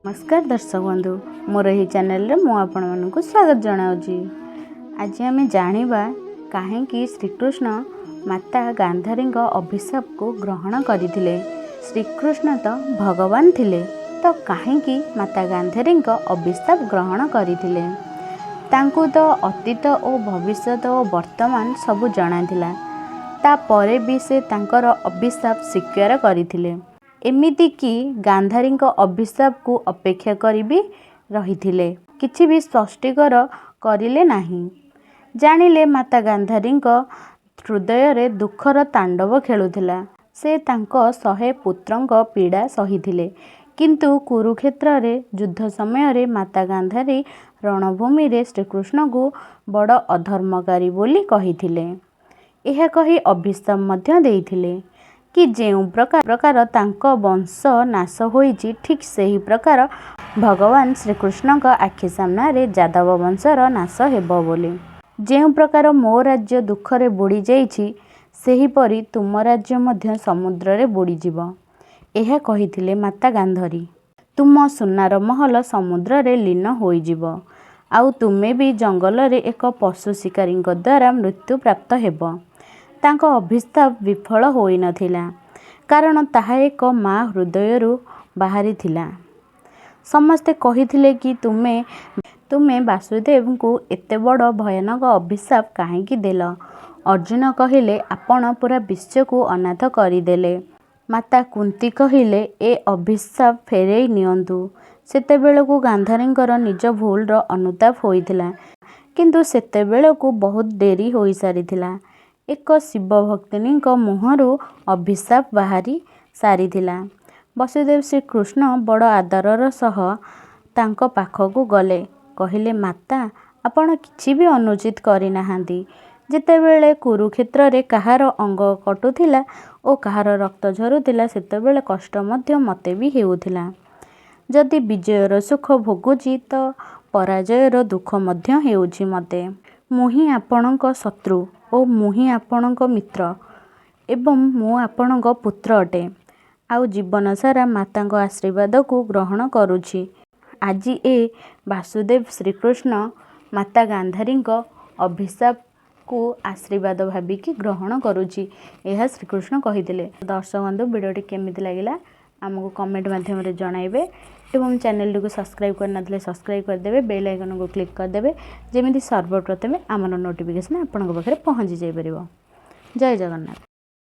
नमस्कार दर्शक बंधु मोर यही चैनल मु आपण मानक स्वागत जनाऊँगी। आज आम जानिबा कहीं श्रीकृष्ण माता गांधारी अभिशाप को ग्रहण करथिले। श्रीकृष्ण तो भगवान थिले तो कहीं माता गांधारी अभिशाप ग्रहण करथिले। तांकु तो अतीत और भविष्य और वर्तमान सब जଣା थिला, तापरे भी से तांकर अभिशाप स्वीकार करथिले। एमिति कि गांधारी अभिशाप को अपेक्षा करी भी रही किछि भी स्पष्टीकर करिले नाही। जानिले माता गांधारी हृदय रे दुखर तांडव खेलुथिला। से तांको 100 पुत्रंक पीड़ा सहिथिले, किंतु कुरुक्षेत्र रे युद्ध समय रे माता गांधारी रणभूमि रे श्रीकृष्ण को बड़ अधर्मकारी बोली कहिथिले। यह कही अभिशाप मध्य देइथिले कि जेउ प्रकार तांको वंश नाश होइछि, ठीक सही प्रकार भगवान श्रीकृष्ण का आखि सामना रे यादव वंशर नाश हेबो बोली। जेउ प्रकार मो राज्य दुख रे बुड़ी जाइछि, सेही परी तुम राज्य मध्य समुद्र रे बुड़ी जिवो। यह कहिथिले माता गांधारी। तुम सुनार महल समुद्र रे लीन होई जिवो, आउ तुमे भी जंगल रे एक पशु शिकारी द्वारा मृत्यु प्राप्त हेबो। तांको अभिशाप विफल होई नथिला, कारण ताहा एक माँ हृदयरू बाहरी थिला। समस्ते कहिथिले कि तुमे वासुदेव को एते बड़ भयानक अभिशाप काहेकि देल। अर्जुन कहिले आपण पूरा विश्व को अनाथ करिदेले। माता कुंती कहिले ए अभिशाप फेरई नियंतु। सेतेबेलकु गांधारींकर निज भूलर अनुताप होइथिला, किंतु सेतेबेलकु बहुत डेरी होई सारिथिला। एक शिव भक्तिनी मुहरु अभिशाप बाहरी सारिथिला। वसुदेव श्रीकृष्ण बड़ आदरर सह तांको पाखकु गले। कहिले माता आपण किछि भी अनुचित करि नाहांती। जेतेबेले कुरुक्षेत्र रे कहार अंग कटुथिला ओ कहार रक्त झरुथिला, सेतेबेले कष्ट मध्य मते भी हेउथिला। जदि विजयर सुख भोगुची तो पराजयर दुख मध्य हेउची मते। मुही आपणक शत्रु ओ मुही आपणक मित्र एवं मु आपणक पुत्र अटे। आउ जीवन सारा मातांक आशीर्वाद को ग्रहण करुछि। आज ए वासुदेव श्रीकृष्ण माता गांधारी अभिशाप को आशीर्वाद भाविकी ग्रहण करुछि, यह श्रीकृष्ण कहिथिले। दर्शक बंधु वीडियोटी केमिति लागिला आमको कमेंट माध्यम रे जणाइबे एवं चैनल को सब्सक्राइब करना सब्सक्राइब करदेवे, बेल आइकन को क्लिक करदेवे, जेमिति सर्वप्रथमे आमर नोटिफिकेशन आपन पाखे पहुँची जाई परिबो। जय जगन्नाथ।